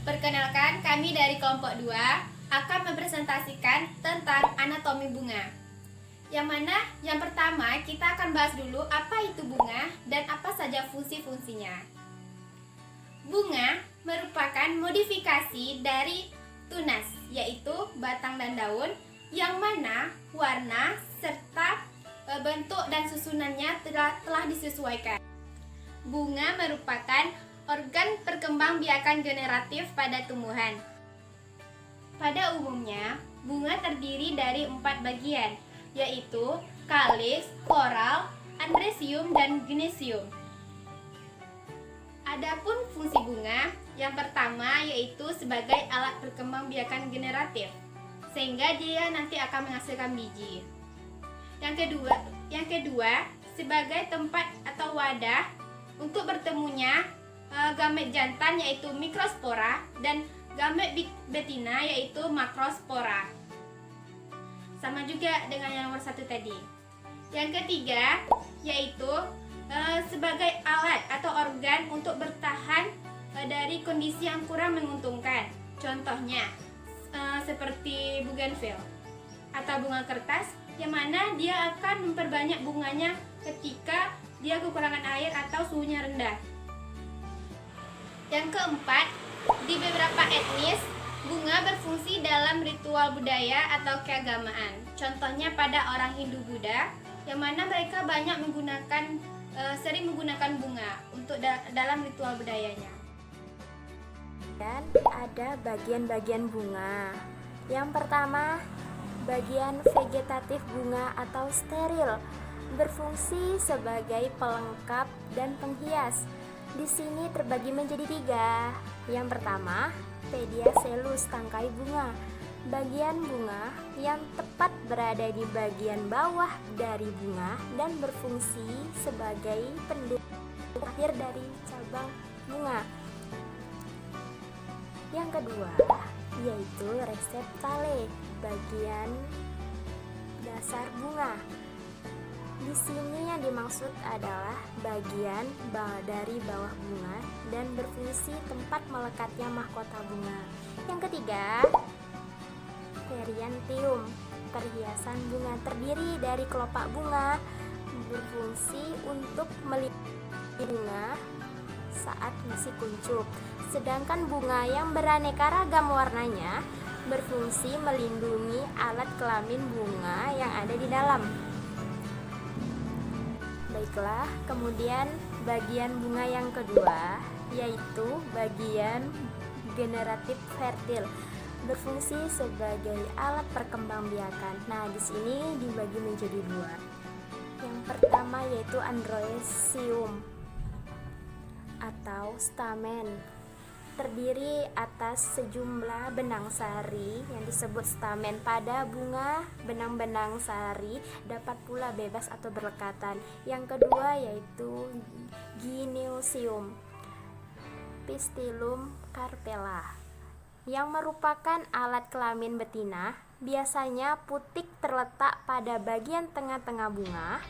Perkenalkan, kami dari kelompok 2 akan mempresentasikan tentang anatomi bunga. Yang mana yang pertama kita akan bahas dulu apa itu bunga dan apa saja fungsi-fungsinya. Bunga merupakan modifikasi dari tunas, yaitu batang dan daun, yang mana warna serta bentuk dan susunannya telah disesuaikan. Bunga merupakan organ perkembangbiakan generatif pada tumbuhan. Pada umumnya, bunga terdiri dari 4 bagian, yaitu kaliks, floral, andresium, dan ginesium. Adapun fungsi bunga, yang pertama yaitu sebagai alat perkembangbiakan generatif, sehingga dia nanti akan menghasilkan biji. Yang kedua sebagai tempat atau wadah untuk bertemunya gamet jantan yaitu mikrospora dan gamet betina yaitu makrospora. Sama juga dengan yang nomor 1 tadi. Yang ketiga yaitu sebagai alat atau organ untuk bertahan dari kondisi yang kurang menguntungkan. Contohnya seperti bougainville atau bunga kertas, yang mana dia akan memperbanyak bunganya ketika dia kekurangan air atau suhunya rendah. Yang keempat, di beberapa etnis, bunga berfungsi dalam ritual budaya atau keagamaan. Contohnya pada orang Hindu-Buddha, yang mana mereka banyak sering menggunakan bunga untuk dalam ritual budayanya. Dan ada bagian-bagian bunga. Yang pertama, bagian vegetatif bunga atau steril, berfungsi sebagai pelengkap dan penghias. Di sini terbagi menjadi 3. Yang pertama, pediasellus, tangkai bunga. Bagian bunga yang tepat berada di bagian bawah dari bunga dan berfungsi sebagai pendukung akhir dari cabang bunga. Yang kedua, yaitu reseptale, bagian dasar bunga. Di sini yang dimaksud adalah bagian dari bawah bunga dan berfungsi tempat melekatnya mahkota bunga. Yang ketiga, periantheum, perhiasan bunga, terdiri dari kelopak bunga, berfungsi untuk melindungi bunga saat masih kuncup. Sedangkan bunga yang beraneka ragam warnanya berfungsi melindungi alat kelamin bunga yang ada di dalam. Baiklah, kemudian bagian bunga yang kedua yaitu bagian generatif fertil, berfungsi sebagai alat perkembangbiakan. Nah, di sini dibagi menjadi 2. Yang pertama yaitu andresium atau stamen, terdiri atas sejumlah benang sari yang disebut stamen. Pada bunga, benang-benang sari dapat pula bebas atau berlekatan. Yang kedua yaitu gineusium, pistilum carpella, yang merupakan alat kelamin betina. Biasanya putik terletak pada bagian tengah-tengah bunga.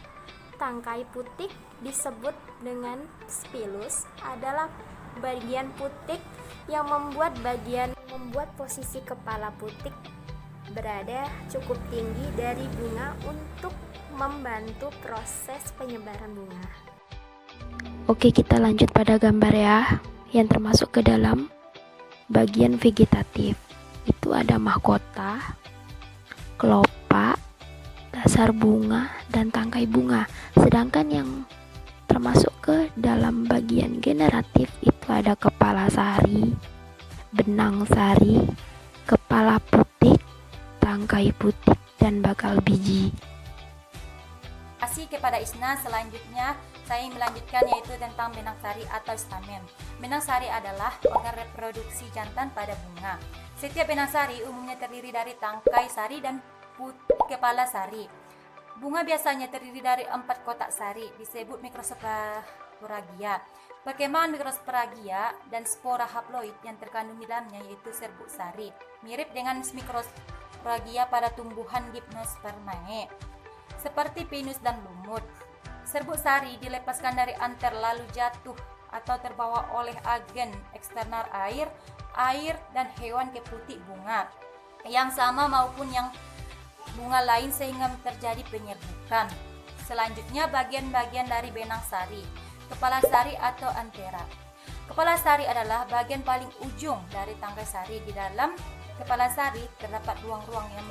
Tangkai putik disebut dengan spilus, adalah bagian putik yang membuat posisi kepala putik berada cukup tinggi dari bunga untuk membantu proses penyebaran bunga. Oke, kita lanjut pada gambar ya, yang termasuk ke dalam bagian vegetatif. Itu ada mahkota, kelopak, dasar bunga, dan tangkai bunga. Sedangkan yang termasuk ke dalam bagian generatif itu ada kepala sari, benang sari, kepala putik, tangkai putik, dan bakal biji. Terima kasih kepada Isna. Selanjutnya saya melanjutkan yaitu tentang benang sari atau stamen. Benang sari adalah organ reproduksi jantan pada bunga. Setiap benang sari umumnya terdiri dari tangkai sari dan kepala sari. Bunga biasanya terdiri dari 4 kotak sari, disebut mikrosporagia. Perkembangan mikrosporagia dan spora haploid yang terkandung di dalamnya yaitu serbuk sari, mirip dengan mikrosporagia pada tumbuhan Gymnospermae, seperti pinus dan lumut. Serbuk sari dilepaskan dari anter lalu jatuh atau terbawa oleh agen eksternal air, dan hewan ke putik bunga yang sama maupun yang bunga lain sehingga terjadi penyerbukan. Selanjutnya bagian-bagian dari benang sari, kepala sari atau antera. Kepala sari adalah bagian paling ujung dari tangkai sari. Di dalam kepala sari terdapat ruang-ruang yang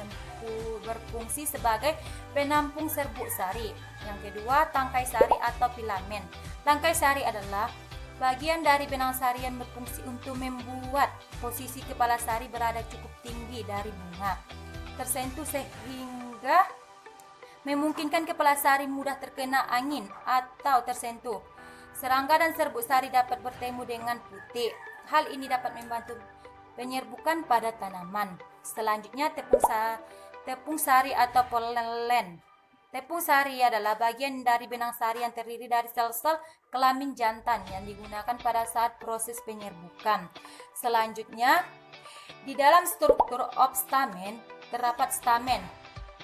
berfungsi sebagai penampung serbuk sari. Yang kedua, tangkai sari atau filamen. Tangkai sari adalah bagian dari benang sari yang berfungsi untuk membuat posisi kepala sari berada cukup tinggi dari bunga tersentuh sehingga memungkinkan kepala sari mudah terkena angin atau tersentuh. Serangga dan serbuk sari dapat bertemu dengan putik. Hal ini dapat membantu penyerbukan pada tanaman. Selanjutnya tepung sari atau polen. Tepung sari adalah bagian dari benang sari yang terdiri dari sel-sel kelamin jantan yang digunakan pada saat proses penyerbukan. Selanjutnya, di dalam struktur stamen terdapat stamen,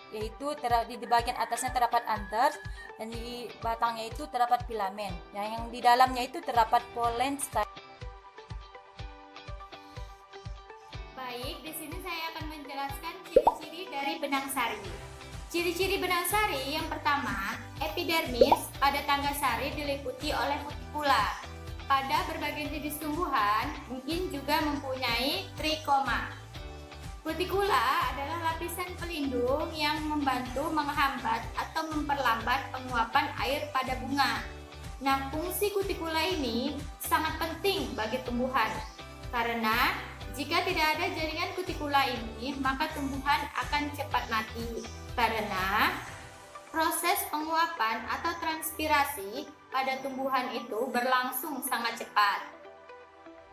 yaitu di bagian atasnya terdapat anthers dan di batangnya itu terdapat filamen. Yang di dalamnya itu terdapat polen. Baik, di sini saya akan menjelaskan ciri-ciri dari benang sari. Ciri-ciri benang sari yang pertama, epidermis pada tangga sari diliputi oleh kutikula. Pada berbagai jenis tumbuhan mungkin juga mempunyai trikoma. Kutikula adalah lapisan pelindung yang membantu menghambat atau memperlambat penguapan air pada bunga. Nah, fungsi kutikula ini sangat penting bagi tumbuhan karena jika tidak ada jaringan kutikula ini, maka tumbuhan akan cepat mati karena proses penguapan atau transpirasi pada tumbuhan itu berlangsung sangat cepat.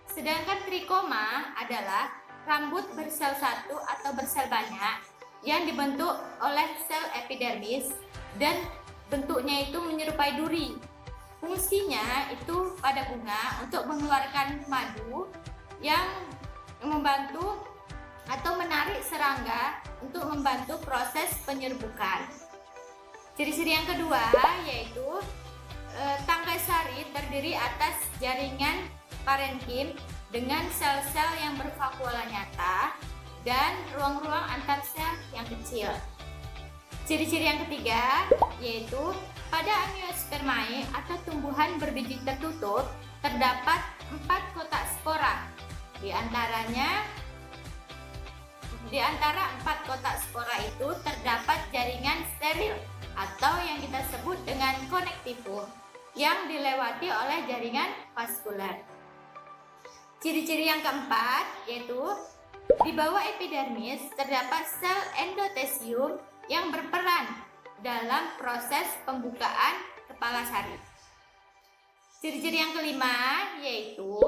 Sedangkan trikoma adalah rambut bersel satu atau bersel banyak yang dibentuk oleh sel epidermis dan bentuknya itu menyerupai duri. Fungsinya itu pada bunga untuk mengeluarkan madu yang membantu atau menarik serangga untuk membantu proses penyerbukan. Ciri-ciri yang kedua yaitu tangkai sari terdiri atas jaringan parenkim dengan sel-sel yang bervakuola nyata dan ruang-ruang antar sel yang kecil. Ciri-ciri yang ketiga yaitu pada Angiospermae atau tumbuhan berbiji tertutup terdapat 4 kotak spora. Di antara 4 kotak spora itu terdapat jaringan steril atau yang kita sebut dengan konektivum yang dilewati oleh jaringan vaskular. Ciri-ciri yang keempat yaitu di bawah epidermis terdapat sel endotesium yang berperan dalam proses pembukaan kepala sari. Ciri-ciri yang kelima yaitu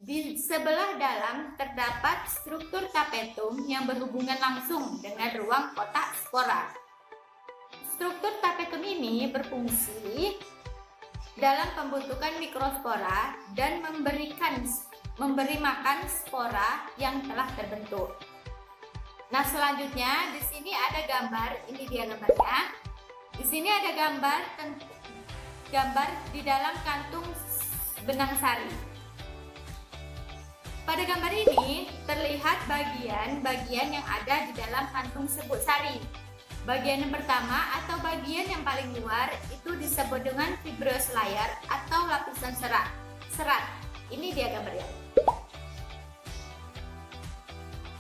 di sebelah dalam terdapat struktur tapetum yang berhubungan langsung dengan ruang kotak spora. Struktur tapetum ini berfungsi dalam pembentukan mikrospora dan memberi makan spora yang telah terbentuk. Nah, selanjutnya di sini ada gambar, ini dia gambarnya. Di sini ada gambar di dalam kantung benang sari. Pada gambar ini terlihat bagian-bagian yang ada di dalam kantung serbuk sari. Bagian yang pertama atau bagian yang paling luar itu disebut dengan fibrous layer atau lapisan serat. Ini dia gambarnya.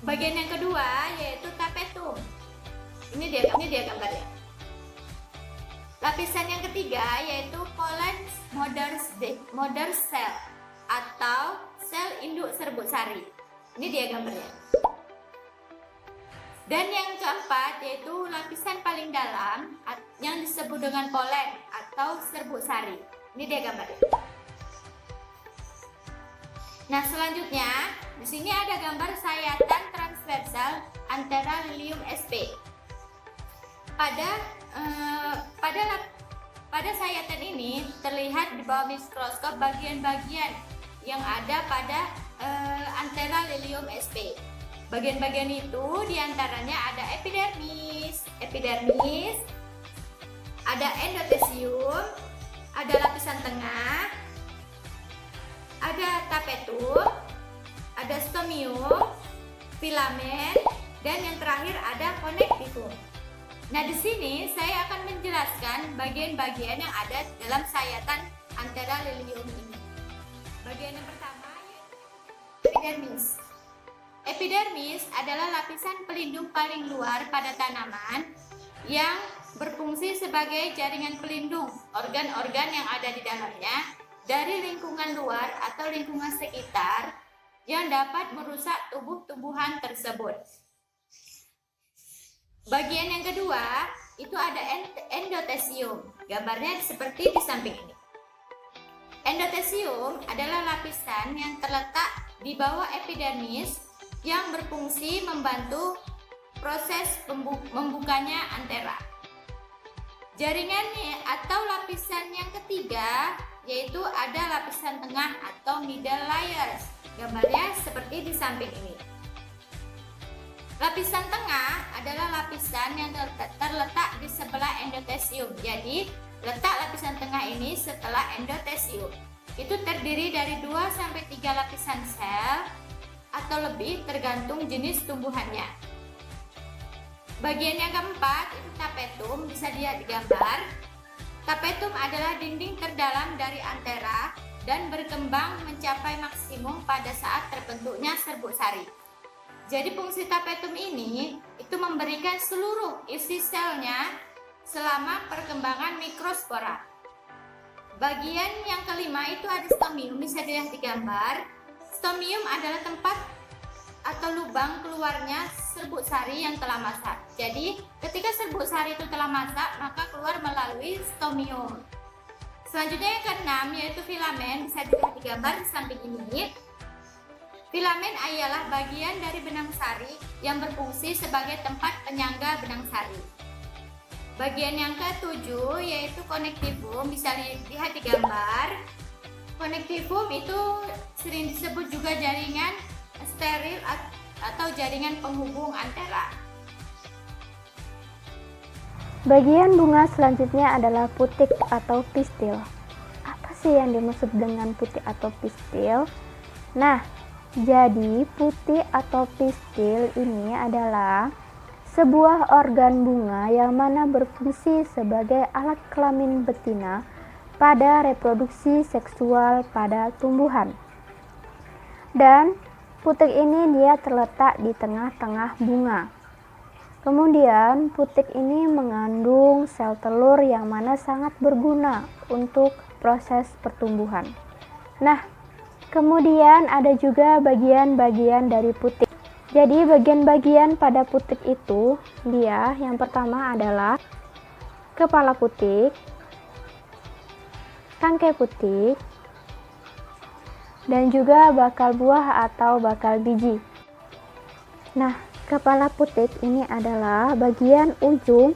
Bagian yang kedua yaitu tapetum. Ini dia gambarnya. Lapisan yang ketiga yaitu pollen mother cell atau sel induk serbuk sari. Ini dia gambarnya. Dan yang keempat yaitu lapisan paling dalam yang disebut dengan polen atau serbuk sari. Ini dia gambarnya. Nah, selanjutnya di sini ada gambar sayatan transversal antara Lilium sp. Pada sayatan ini terlihat di bawah mikroskop bagian-bagian yang ada pada antara Lilium sp. Bagian-bagian itu diantaranya ada epidermis, ada endotesium, ada lapisan tengah, ada tapetum, ada stomium, filamen, dan yang terakhir ada connectivum. Nah, di sini saya akan menjelaskan bagian-bagian yang ada dalam sayatan antara lilium ini. Bagian yang pertama yaitu epidermis. Epidermis adalah lapisan pelindung paling luar pada tanaman yang berfungsi sebagai jaringan pelindung organ-organ yang ada di dalamnya dari lingkungan luar atau lingkungan sekitar yang dapat merusak tumbuh-tumbuhan tersebut. Bagian yang kedua itu ada endotesium. Gambarnya seperti di samping ini. Endotesium adalah lapisan yang terletak di bawah epidermis yang berfungsi membantu proses membukanya antera. Jaringannya atau lapisan yang ketiga yaitu ada lapisan tengah atau middle layers. Gambarnya seperti di samping ini. Lapisan tengah adalah lapisan yang terletak di sebelah endotesium. Jadi, letak lapisan tengah ini setelah endotesium. Itu terdiri dari 2-3 lapisan sel atau lebih tergantung jenis tumbuhannya. Bagian yang keempat itu tapetum, bisa dilihat di gambar. Tapetum adalah dinding terdalam dari antera dan berkembang mencapai maksimum pada saat terbentuknya serbuk sari. Jadi fungsi tapetum ini itu memberikan seluruh isi selnya selama perkembangan mikrospora. Bagian yang kelima itu ada stomium, bisa dilihat di gambar. Stomium adalah tempat atau lubang keluarnya serbuk sari yang telah masak. Jadi ketika serbuk sari itu telah masak, maka keluar melalui stomium. Selanjutnya yang keenam yaitu filamen, bisa dilihat di gambar di samping ini. Filamen adalah bagian dari benang sari yang berfungsi sebagai tempat penyangga benang sari. Bagian yang ketujuh yaitu connectivum, bisa dilihat di gambar. Connectivum itu sering disebut juga jaringan steril atau jaringan penghubung antera. Bagian bunga selanjutnya adalah putik atau pistil. Apa sih yang dimaksud dengan putik atau pistil? Nah, jadi putik atau pistil ini adalah sebuah organ bunga yang mana berfungsi sebagai alat kelamin betina pada reproduksi seksual pada tumbuhan. Dan putik ini dia terletak di tengah-tengah bunga. Kemudian putik ini mengandung sel telur yang mana sangat berguna untuk proses pertumbuhan. Nah, kemudian ada juga bagian-bagian dari putik. Jadi bagian-bagian pada putik itu dia yang pertama adalah kepala putik, tangkai putik, dan juga bakal buah atau bakal biji. Nah, kepala putik ini adalah bagian ujung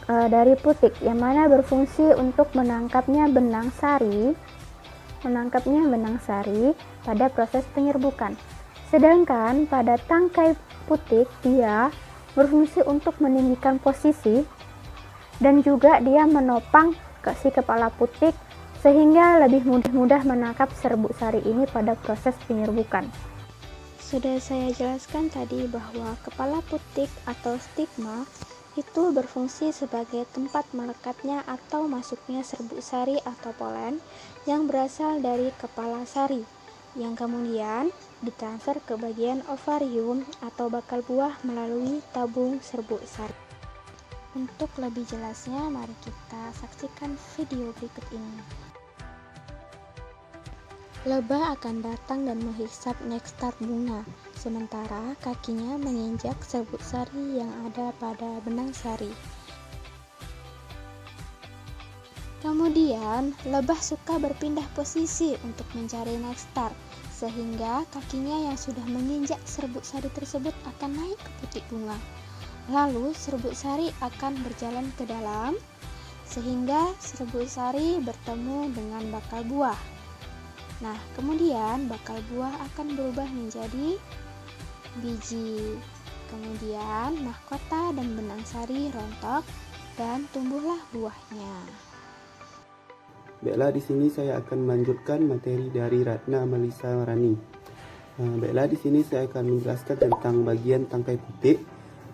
dari putik yang mana berfungsi untuk menangkapnya benang sari pada proses penyerbukan. Sedangkan pada tangkai putik dia berfungsi untuk meninggikan posisi dan juga dia menopang ke si kepala putik sehingga lebih mudah menangkap serbuk sari ini pada proses penyerbukan. Sudah saya jelaskan tadi bahwa kepala putik atau stigma itu berfungsi sebagai tempat melekatnya atau masuknya serbuk sari atau polen yang berasal dari kepala sari, yang kemudian ditransfer ke bagian ovarium atau bakal buah melalui tabung serbuk sari. Untuk lebih jelasnya, mari kita saksikan video berikut ini. Lebah akan datang dan menghisap nektar bunga, sementara kakinya menginjak serbuk sari yang ada pada benang sari. Kemudian, lebah suka berpindah posisi untuk mencari nektar, sehingga kakinya yang sudah menginjak serbuk sari tersebut akan naik ke putik bunga. Lalu serbuk sari akan berjalan ke dalam, sehingga serbuk sari bertemu dengan bakal buah. Nah, kemudian bakal buah akan berubah menjadi biji. Kemudian mahkota dan benang sari rontok dan tumbuhlah buahnya. Baiklah, di sini saya akan melanjutkan materi dari Ratna Melisa Rani. Baiklah, di sini saya akan menjelaskan tentang bagian tangkai putik,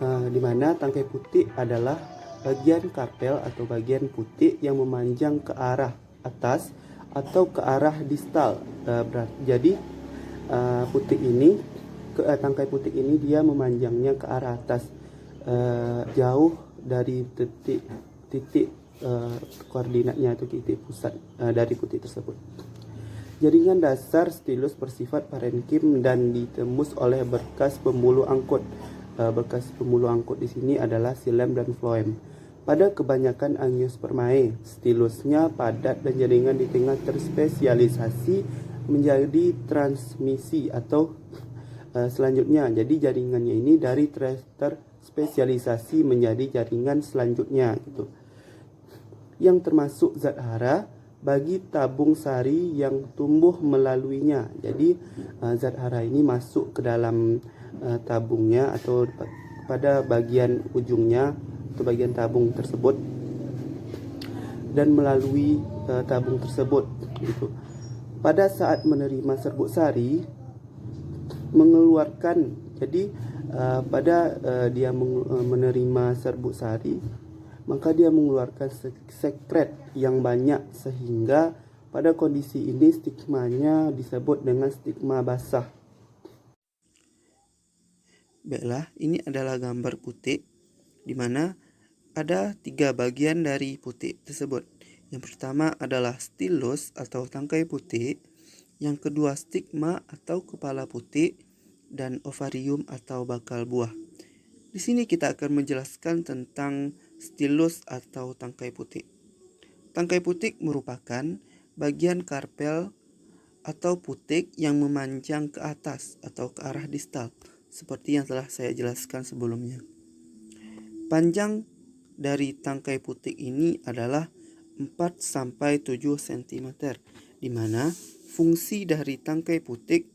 di mana tangkai putik adalah bagian karpel atau bagian putik yang memanjang ke arah atas atau ke arah distal. Jadi tangkai putik ini dia memanjangnya ke arah atas, jauh dari titik koordinatnya atau titik pusat dari putik tersebut. Jaringan dasar stilus bersifat parenkim dan ditembus oleh berkas pembuluh angkut. Berkas pembuluh angkut di sini adalah silem dan floem. Pada kebanyakan angiospermae, stilusnya padat dan jaringan di tengah terspesialisasi menjadi transmisi atau selanjutnya. Jadi jaringannya ini dari terspesialisasi menjadi jaringan selanjutnya gitu. Yang termasuk zat hara bagi tabung sari yang tumbuh melaluinya. Jadi zat hara ini masuk ke dalam tabungnya atau pada bagian ujungnya atau bagian tabung tersebut dan melalui tabung tersebut gitu. Pada saat menerima serbuk sari mengeluarkan, jadi dia menerima serbuk sari, maka dia mengeluarkan sekret yang banyak sehingga pada kondisi ini stigmanya disebut dengan stigma basah. Baiklah, ini adalah gambar putik di mana ada 3 bagian dari putik tersebut. Yang pertama adalah stilus atau tangkai putik, yang kedua stigma atau kepala putik, dan ovarium atau bakal buah. Di sini kita akan menjelaskan tentang stilus atau tangkai putik. Tangkai putik merupakan bagian karpel atau putik yang memanjang ke atas atau ke arah distal, seperti yang telah saya jelaskan sebelumnya. Panjang dari tangkai putik ini adalah 4-7 cm, di mana fungsi dari tangkai putik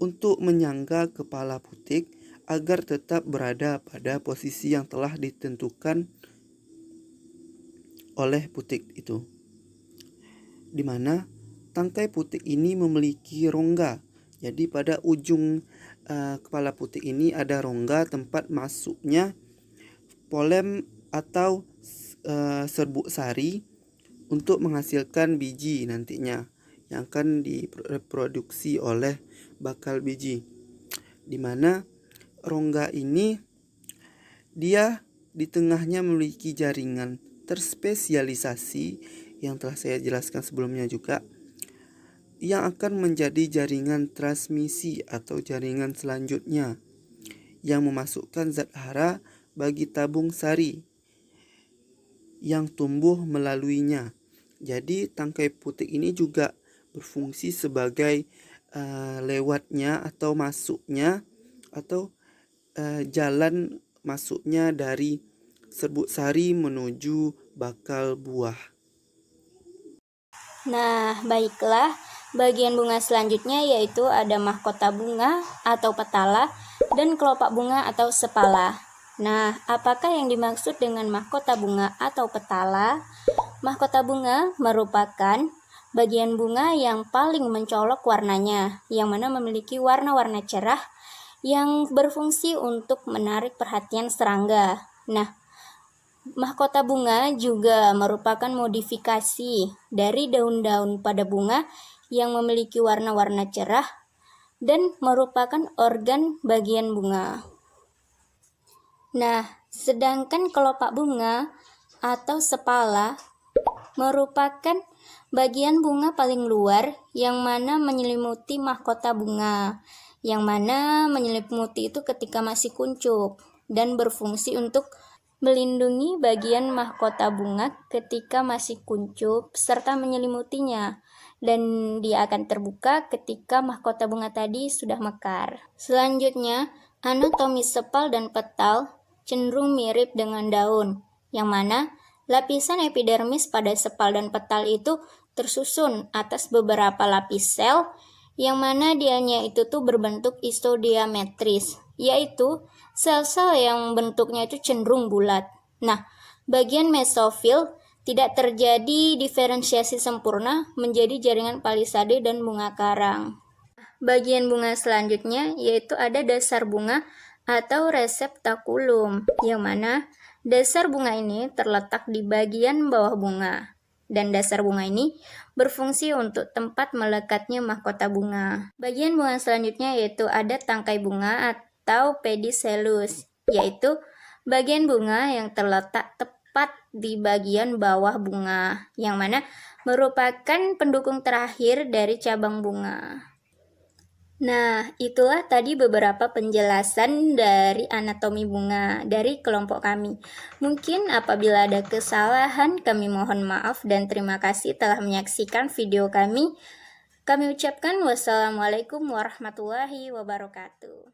untuk menyangga kepala putik agar tetap berada pada posisi yang telah ditentukan oleh putik itu, di mana tangkai putik ini memiliki rongga. Jadi pada ujung kepala putik ini ada rongga tempat masuknya polem atau serbuk sari untuk menghasilkan biji nantinya yang akan direproduksi oleh bakal biji, di mana rongga ini dia di tengahnya memiliki jaringan terspesialisasi yang telah saya jelaskan sebelumnya juga, yang akan menjadi jaringan transmisi atau jaringan selanjutnya yang memasukkan zat hara bagi tabung sari yang tumbuh melaluinya. Jadi tangkai putik ini juga berfungsi sebagai lewatnya atau masuknya atau jalan masuknya dari serbuk sari menuju bakal buah. Nah, baiklah, bagian bunga selanjutnya yaitu ada mahkota bunga atau petala dan kelopak bunga atau sepala. Nah, apakah yang dimaksud dengan mahkota bunga atau petala? Mahkota bunga merupakan bagian bunga yang paling mencolok warnanya, yang mana memiliki warna-warna cerah yang berfungsi untuk menarik perhatian serangga. Nah, mahkota bunga juga merupakan modifikasi dari daun-daun pada bunga yang memiliki warna-warna cerah dan merupakan organ bagian bunga. Nah, sedangkan kelopak bunga atau sepala merupakan bagian bunga paling luar yang mana menyelimuti mahkota bunga, yang mana menyelimuti itu ketika masih kuncup dan berfungsi untuk melindungi bagian mahkota bunga ketika masih kuncup serta menyelimutinya, dan dia akan terbuka ketika mahkota bunga tadi sudah mekar. Selanjutnya, anatomi sepal dan petal cenderung mirip dengan daun, yang mana lapisan epidermis pada sepal dan petal itu tersusun atas beberapa lapis sel, yang mana dianya itu tuh berbentuk isodiametris, yaitu sel-sel yang bentuknya itu cenderung bulat. Nah, bagian mesofil Tidak terjadi diferensiasi sempurna menjadi jaringan palisade dan bunga karang. Bagian bunga selanjutnya yaitu ada dasar bunga atau reseptakulum, yang mana dasar bunga ini terletak di bagian bawah bunga. Dan dasar bunga ini berfungsi untuk tempat melekatnya mahkota bunga. Bagian bunga selanjutnya yaitu ada tangkai bunga atau pedicellus, yaitu bagian bunga yang terletak tepat di bagian bawah bunga, yang mana merupakan pendukung terakhir dari cabang bunga. Nah, itulah tadi beberapa penjelasan dari anatomi bunga dari kelompok kami. Mungkin apabila ada kesalahan, kami mohon maaf dan terima kasih telah menyaksikan video kami. Kami ucapkan wassalamualaikum warahmatullahi wabarakatuh.